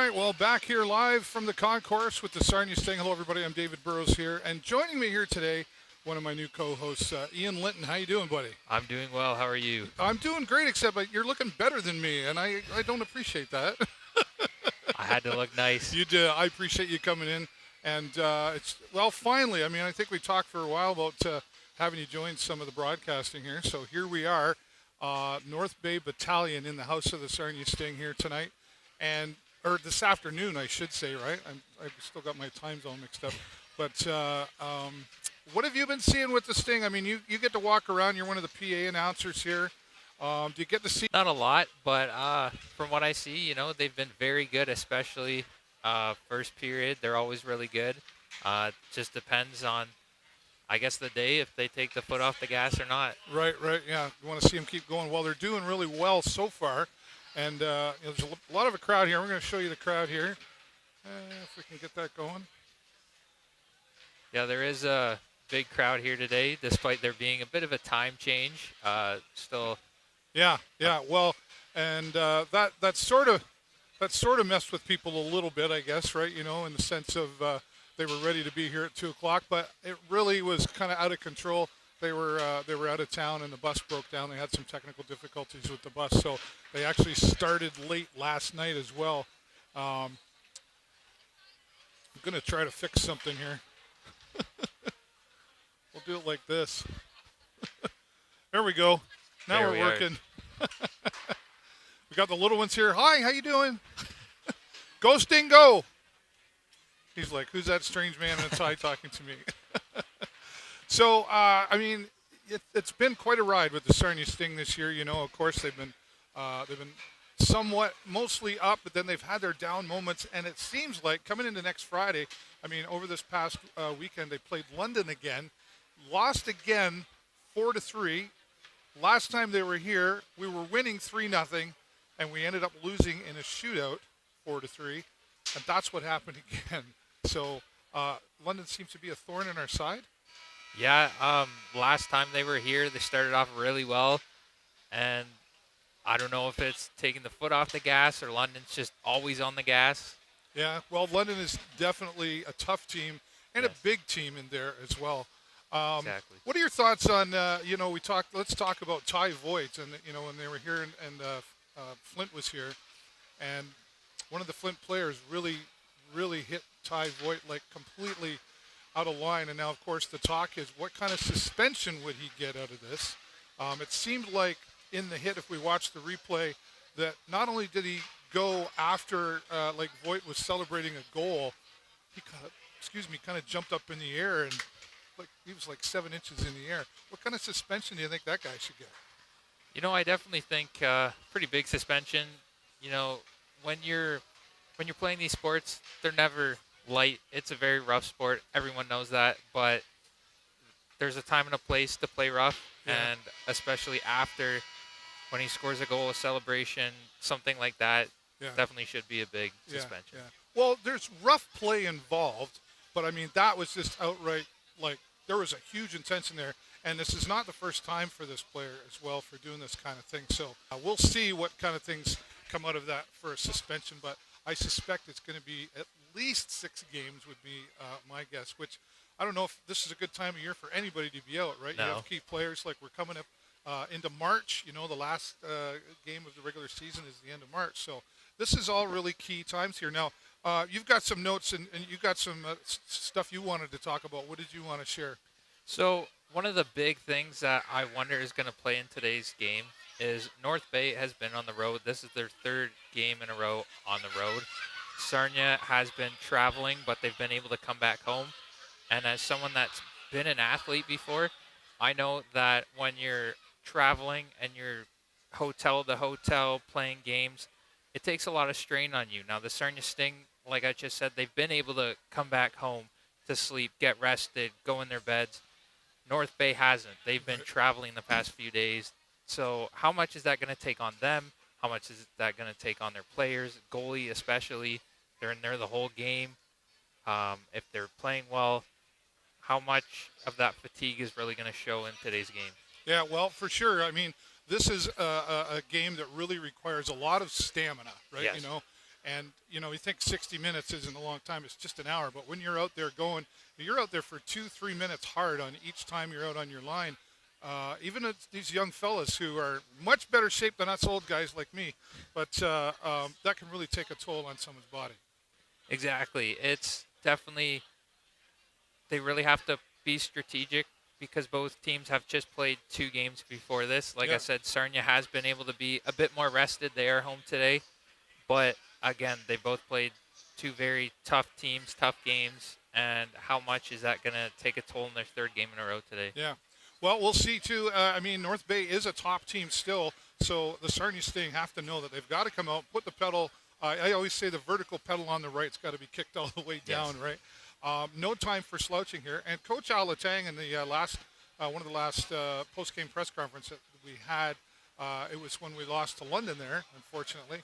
right, well, back here live from the concourse with the Sarnia Sting. Hello, everybody. I'm David Burrows here, and joining me here today, one of my new co-hosts, Ian Linton. How you doing, buddy? I'm doing well. How are you? I'm doing great, except you're looking better than me, and I don't appreciate that. I had to look nice. You did. I appreciate you coming in, and finally. I mean, I think we talked for a while about having you join some of the broadcasting here. So here we are, North Bay Battalion in the house of the Sarnia Sting here tonight, or this afternoon, I should say, right? I've still got my time zone mixed up. But what have you been seeing with the Sting? I mean, you get to walk around. You're one of the PA announcers here. Do you get to see? Not a lot, but from what I see, they've been very good, especially first period. They're always really good. Just depends on, I guess, the day, if they take the foot off the gas or not. Right, yeah. You want to see them keep going. Well, they're doing really well so far. And there's a lot of a crowd here. We're going to show you the crowd here, if we can get that going. Yeah, there is a big crowd here today, despite there being a bit of a time change. Still. Yeah. Well, and that sort of messed with people a little bit, I guess, right? In the sense of they were ready to be here at 2:00, but it really was kind of out of control. They were out of town, and the bus broke down. They had some technical difficulties with the bus, so they actually started late last night as well. I'm going to try to fix something here. We'll do it like this. There we go. Now There we're we working. We got the little ones here. Hi, how you doing? Go Sting, go! He's like, who's that strange man in a tie talking to me? So, I mean, it's been quite a ride with the Sarnia Sting this year. Of course, they've been somewhat mostly up, but then they've had their down moments. And it seems like coming into next Friday, I mean, over this past weekend, they played London again, lost again 4-3. Last time they were here, we were winning 3-0, and we ended up losing in a shootout 4-3. And that's what happened again. So London seems to be a thorn in our side. Yeah, last time they were here, they started off really well, and I don't know if it's taking the foot off the gas or London's just always on the gas. Yeah, well, London is definitely a tough team and Yes. a big team in there as well. Exactly. What are your thoughts on, let's talk about Ty Voigt, and, when they were here and Flint was here, and one of the Flint players really hit Ty Voigt like completely out of line, and now, of course, the talk is what kind of suspension would he get out of this? It seemed like in the hit, if we watch the replay, that not only did he go after, like Voigt was celebrating a goal, he kind of jumped up in the air, and he was like 7 inches in the air. What kind of suspension do you think that guy should get? I definitely think pretty big suspension. When you're playing these sports, they're never light. It's a very rough sport. Everyone knows that, but there's a time and a place to play rough, and especially after when he scores a goal, a celebration, something like that, definitely should be a big suspension. Yeah. Well, there's rough play involved, but I mean, that was just outright, there was a huge intention there, and this is not the first time for this player as well for doing this kind of thing. So we'll see what kind of things come out of that for a suspension, but I suspect it's going to be at least 6 games would be my guess, which I don't know if this is a good time of year for anybody to be out, right? No. You have key players, like we're coming up into March. The last game of the regular season is the end of March. So this is all really key times here. Now, you've got some notes and you got some stuff you wanted to talk about. What did you want to share? So one of the big things that I wonder is going to play in today's game is North Bay has been on the road. This is their 3rd game in a row on the road. Sarnia has been traveling, but they've been able to come back home. And as someone that's been an athlete before, I know that when you're traveling and you're hotel to hotel playing games, it takes a lot of strain on you. Now, the Sarnia Sting, like I just said, they've been able to come back home to sleep, get rested, go in their beds. North Bay hasn't. They've been traveling the past few days. So how much is that going to take on them? How much is that going to take on their players, goalie especially? They're in there the whole game. If they're playing well, how much of that fatigue is really going to show in today's game? Yeah, well, for sure. I mean, this is a game that really requires a lot of stamina, right? Yes. And, you know, you think 60 minutes isn't a long time. It's just an hour. But when you're out there you're out there for 2-3 minutes hard on each time you're out on your line. Even these young fellas who are much better shape than us old guys like me. But that can really take a toll on someone's body. Exactly. It's definitely, they really have to be strategic because both teams have just played 2 games before this. Like I said, Sarnia has been able to be a bit more rested. They are home today. But, again, they both played 2 very tough teams, tough games. And how much is that going to take a toll in their 3rd game in a row today? Yeah. Well, we'll see, too. I mean, North Bay is a top team still. So the Sarnia Sting have to know that they've got to come out, put the pedal. I always say the vertical pedal on the right's got to be kicked all the way down, right? No time for slouching here. And Coach Alatang in the one of the last post-game press conference that we had, it was when we lost to London there, unfortunately.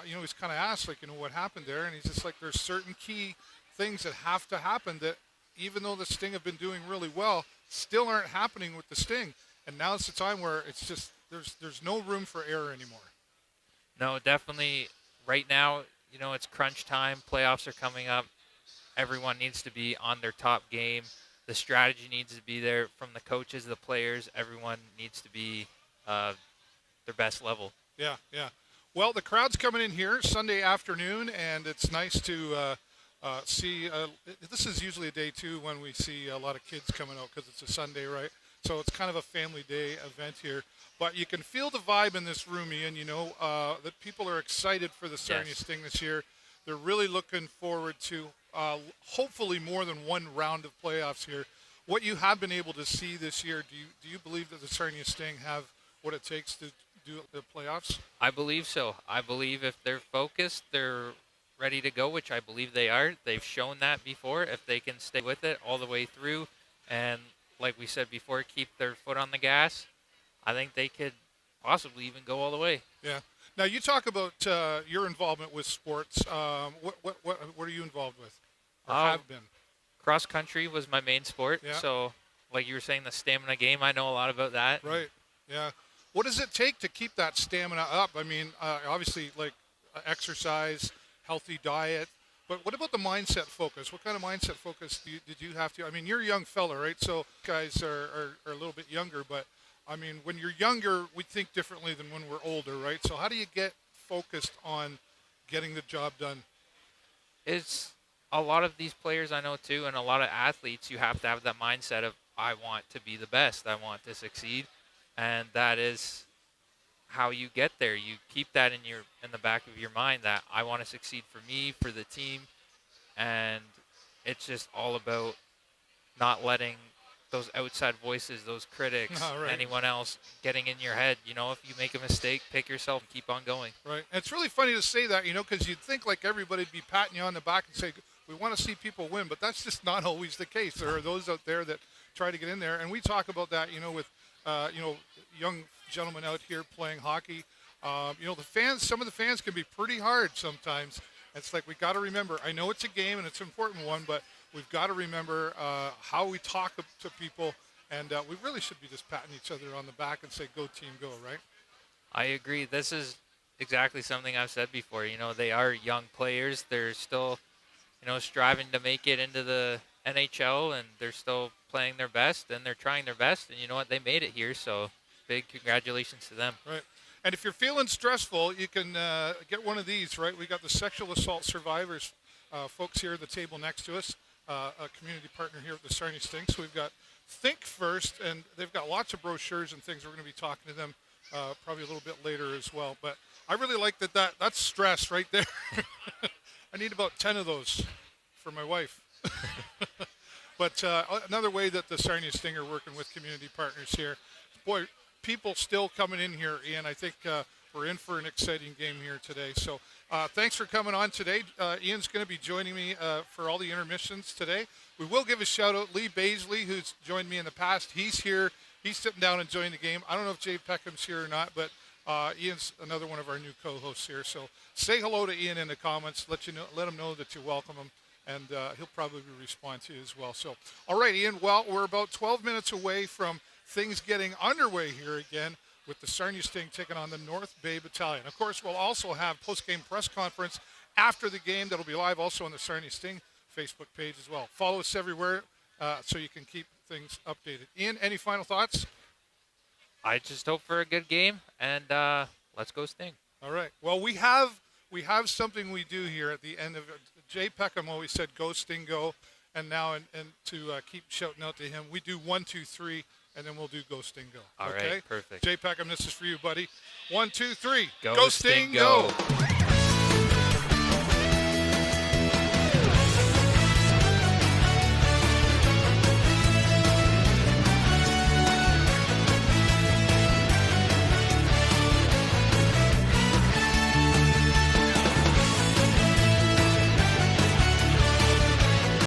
You know, he's kind of asked, like, you know, what happened there? And he's just like, there's certain key things that have to happen that even though the Sting have been doing really well, still aren't happening with the Sting. And now it's the time where it's just there's no room for error anymore. No, definitely. Right now, you know, it's crunch time. Playoffs are coming up. Everyone needs to be on their top game. The strategy needs to be there from the coaches, the players. Everyone needs to be their best level. Yeah, yeah. Well, the crowd's coming in here Sunday afternoon, and it's nice to see. This is usually a day, too, when we see a lot of kids coming out because it's a Sunday, right? So it's kind of a family day event here. But you can feel the vibe in this room, Ian, you know, that people are excited for the Sarnia Sting this year. They're really looking forward to hopefully more than one round of playoffs here. What you have been able to see this year, do you believe that the Sarnia Sting have what it takes to do the playoffs? I believe so. I believe if they're focused, they're ready to go, which I believe they are. They've shown that before. If they can stay with it all the way through and, like we said before, keep their foot on the gas, I think they could possibly even go all the way. Yeah. Now, you talk about your involvement with sports. What are you involved with or have been? Cross country was my main sport. Yeah. So, like you were saying, the stamina game, I know a lot about that. Right. Yeah. What does it take to keep that stamina up? I mean, obviously, like exercise, healthy diet. But what about the mindset focus? What kind of mindset focus did you have to? I mean, you're a young fella, right? So guys are a little bit younger, but I mean, when you're younger, we think differently than when we're older, right? So how do you get focused on getting the job done? It's a lot of these players I know too, and a lot of athletes, you have to have that mindset of, I want to be the best. I want to succeed. And that is how you get there. You keep that in the back of your mind that I want to succeed for me, for the team. And it's just all about not letting those outside voices, those critics, anyone else getting in your head. You know, if you make a mistake, pick yourself and keep on going. Right. And it's really funny to say that, you know, because you'd think like everybody'd be patting you on the back and say, we want to see people win, but that's just not always the case. There are those out there that try to get in there. And we talk about that, you know, with, young gentlemen out here playing hockey. You know, some of the fans can be pretty hard sometimes. It's like we got to remember, I know it's a game and it's an important one, but we've got to remember how we talk to people, and we really should be just patting each other on the back and say, go team, go, right? I agree. This is exactly something I've said before. You know, they are young players. They're still, you know, striving to make it into the NHL, and they're still playing their best, and they're trying their best, and you know what? They made it here, so big congratulations to them. Right. And if you're feeling stressful, you can get one of these, right? We got the sexual assault survivors folks here at the table next to us, a community partner here at the Sarnia Sting. So we've got Think First, and they've got lots of brochures and things. We're going to be talking to them probably a little bit later as well. But I really like that's stress right there. I need about 10 of those for my wife. But another way that the Sarnia Sting are working with community partners here. Boy, people still coming in here, Ian. I think we're in for an exciting game here today. So thanks for coming on today. Ian's going to be joining me for all the intermissions today. We will give a shout-out. Lee Baisley, who's joined me in the past, he's here. He's sitting down enjoying the game. I don't know if Jay Peckham's here or not, but Ian's another one of our new co-hosts here. So say hello to Ian in the comments. Let him know that you welcome him. And he'll probably respond to you as well. So, all right, Ian, well, we're about 12 minutes away from things getting underway here again with the Sarnia Sting taking on the North Bay Battalion. Of course, we'll also have post-game press conference after the game. That'll be live also on the Sarnia Sting Facebook page as well. Follow us everywhere so you can keep things updated. Ian, any final thoughts? I just hope for a good game, and let's go Sting. All right. Well, we have something we do here at the end of it. Jay Peckham always said, "Go Sting, go," and now and to keep shouting out to him, we do 1, 2, 3, and then we'll do Go Sting, go. All okay? right, perfect. Jay Peckham, this is for you, buddy. 1, 2, 3. Go Sting, go.